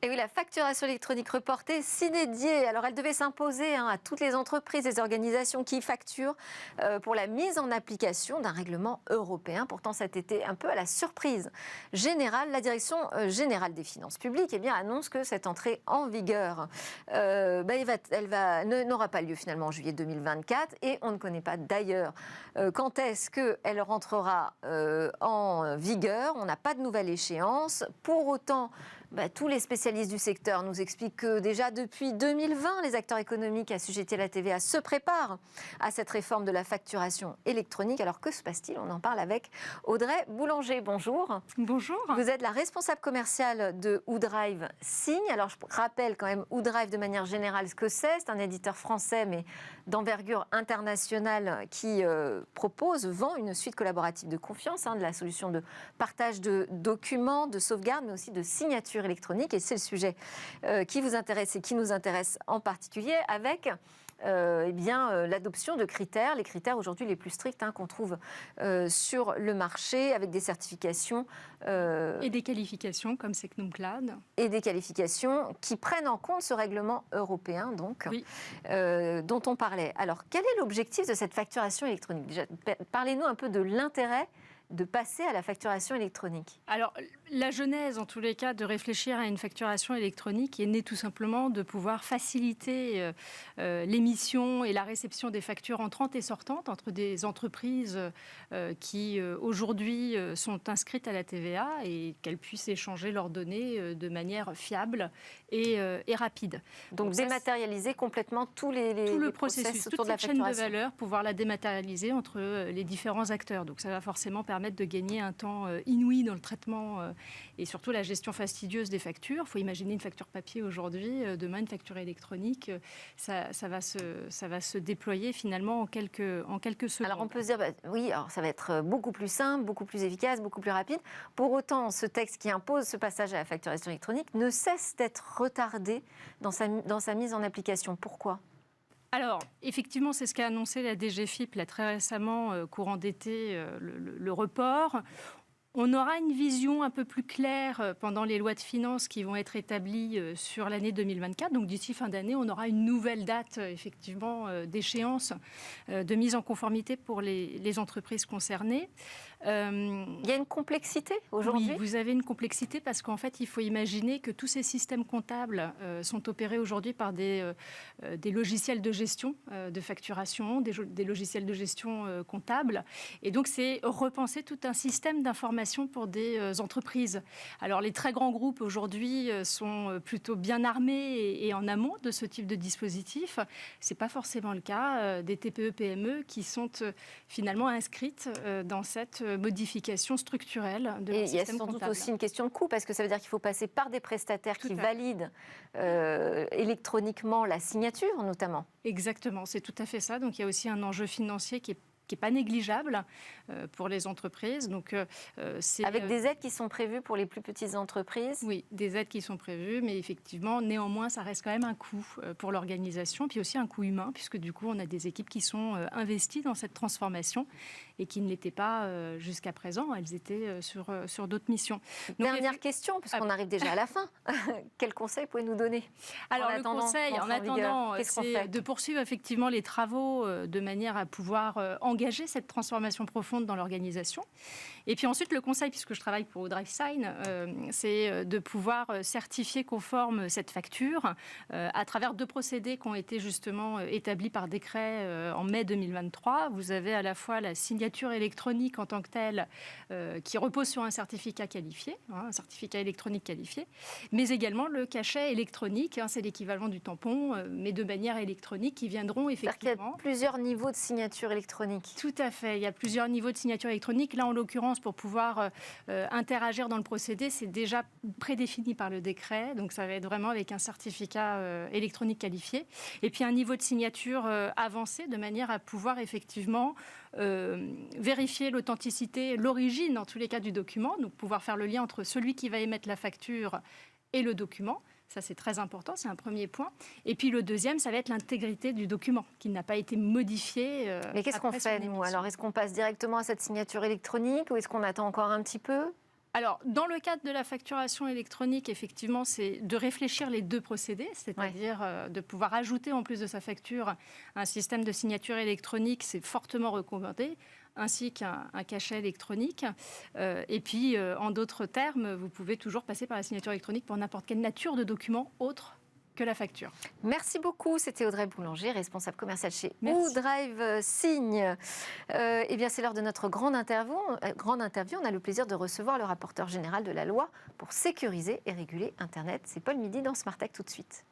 Et oui, la facturation électronique reportée, sine die. Alors, elle devait s'imposer à toutes les entreprises et organisations qui facturent pour la mise en application d'un règlement européen. Pourtant, cet été, un peu à la surprise générale, la Direction générale des finances publiques annonce que cette entrée en vigueur n'aura pas lieu finalement en juillet 2024. Et on ne connaît pas d'ailleurs quand est-ce qu'elle rentrera en vigueur. On n'a pas de nouvelle échéance. Pour autant, tous les spécialistes du secteur nous expliquent que déjà depuis 2020, les acteurs économiques assujettis à la TVA se préparent à cette réforme de la facturation électronique. Alors que se passe-t-il? On en parle avec Audrey Boulanger. Bonjour. Bonjour. Vous êtes la responsable commerciale de WooDrive Signe. Alors je rappelle quand même WooDrive de manière générale ce que c'est. C'est un éditeur français mais d'envergure internationale qui vend une suite collaborative de confiance, de la solution de partage de documents, de sauvegarde, mais aussi de signature électronique. Et c'est le sujet qui vous intéresse et qui nous intéresse en particulier avec l'adoption de critères, les critères aujourd'hui les plus stricts qu'on trouve sur le marché, avec des certifications et des qualifications comme Secnum Cloud. Et des qualifications qui prennent en compte ce règlement européen donc, oui. Dont on parlait. Alors, quel est l'objectif de cette facturation électronique? Déjà, parlez-nous un peu de l'intérêt de passer à la facturation électronique. Alors, la genèse, en tous les cas, de réfléchir à une facturation électronique est née tout simplement de pouvoir faciliter l'émission et la réception des factures entrantes et sortantes entre des entreprises qui, aujourd'hui, sont inscrites à la TVA et qu'elles puissent échanger leurs données de manière fiable et rapide. Donc dématérialiser complètement tout le processus toute autour de la cette chaîne facturation. de valeur, pouvoir la dématérialiser entre les différents acteurs. Donc ça va forcément permettre de gagner un temps inouï dans le traitement et surtout la gestion fastidieuse des factures. Il faut imaginer une facture papier aujourd'hui, demain une facture électronique. Ça va se déployer finalement en quelques secondes. Alors on peut se dire, oui, alors ça va être beaucoup plus simple, beaucoup plus efficace, beaucoup plus rapide. Pour autant, ce texte qui impose ce passage à la facturation électronique ne cesse d'être retardé dans sa mise en application. Pourquoi ? Alors, effectivement, c'est ce qu'a annoncé la DGFiP là, très récemment, courant d'été, le report. On aura une vision un peu plus claire pendant les lois de finances qui vont être établies sur l'année 2024. Donc d'ici fin d'année, on aura une nouvelle date effectivement d'échéance de mise en conformité pour les entreprises concernées. Il y a une complexité aujourd'hui ? Oui, vous avez une complexité parce qu'en fait, il faut imaginer que tous ces systèmes comptables sont opérés aujourd'hui par des logiciels de gestion de facturation, des logiciels de gestion comptable. Et donc, c'est repenser tout un système d'information pour des entreprises. Alors, les très grands groupes aujourd'hui sont plutôt bien armés et en amont de ce type de dispositif. Ce n'est pas forcément le cas des TPE-PME qui sont finalement inscrites dans cette modification structurelle de leur système comptable. Et il y a sans doute aussi une question de coût, parce que ça veut dire qu'il faut passer par des prestataires qui valident électroniquement la signature, notamment. Exactement, c'est tout à fait ça. Donc, il y a aussi un enjeu financier qui n'est pas négligeable pour les entreprises. Donc, avec des aides qui sont prévues pour les plus petites entreprises ? Oui, des aides qui sont prévues, mais effectivement, néanmoins, ça reste quand même un coût pour l'organisation, puis aussi un coût humain, puisque du coup, on a des équipes qui sont investies dans cette transformation et qui ne l'étaient pas jusqu'à présent. Elles étaient sur d'autres missions. Donc, dernière question, puisqu'on arrive déjà à la fin. Quel conseil pouvez-vous nous donner ? Alors, le conseil, en attendant, c'est de poursuivre effectivement les travaux de manière à pouvoir engager cette transformation profonde dans l'organisation. Et puis ensuite, le conseil, puisque je travaille pour WooDrive Signe, c'est de pouvoir certifier conforme cette facture à travers 2 procédés qui ont été justement établis par décret en mai 2023. Vous avez à la fois la signature électronique en tant que telle qui repose sur un certificat qualifié, un certificat électronique qualifié, mais également le cachet électronique, c'est l'équivalent du tampon, mais de manière électronique, qui viendront effectivement... C'est-à-dire qu'il y a plusieurs niveaux de signature électronique. Tout à fait. Il y a plusieurs niveaux de signature électronique. Là, en l'occurrence, pour pouvoir interagir dans le procédé, c'est déjà prédéfini par le décret. Donc, ça va être vraiment avec un certificat électronique qualifié. Et puis, un niveau de signature avancé, de manière à pouvoir effectivement vérifier l'authenticité, l'origine, en tous les cas, du document. Donc, pouvoir faire le lien entre celui qui va émettre la facture et le document. Ça, c'est très important, c'est un premier point. Et puis le deuxième, ça va être l'intégrité du document, qui n'a pas été modifié. Mais qu'est-ce qu'on fait, nous ? Alors, est-ce qu'on passe directement à cette signature électronique ou est-ce qu'on attend encore un petit peu ? Alors, dans le cadre de la facturation électronique, effectivement, c'est de réfléchir les deux procédés, c'est-à-dire de pouvoir ajouter en plus de sa facture un système de signature électronique, c'est fortement recommandé, ainsi qu'un cachet électronique. Et puis, en d'autres termes, vous pouvez toujours passer par la signature électronique pour n'importe quelle nature de document autre que la facture. Merci beaucoup. C'était Audrey Boulanger, responsable commercial chez WooDrive Signe. Eh bien, c'est l'heure de notre grande interview. On a le plaisir de recevoir le rapporteur général de la loi pour sécuriser et réguler Internet. C'est Paul Midi dans Smart Tech tout de suite.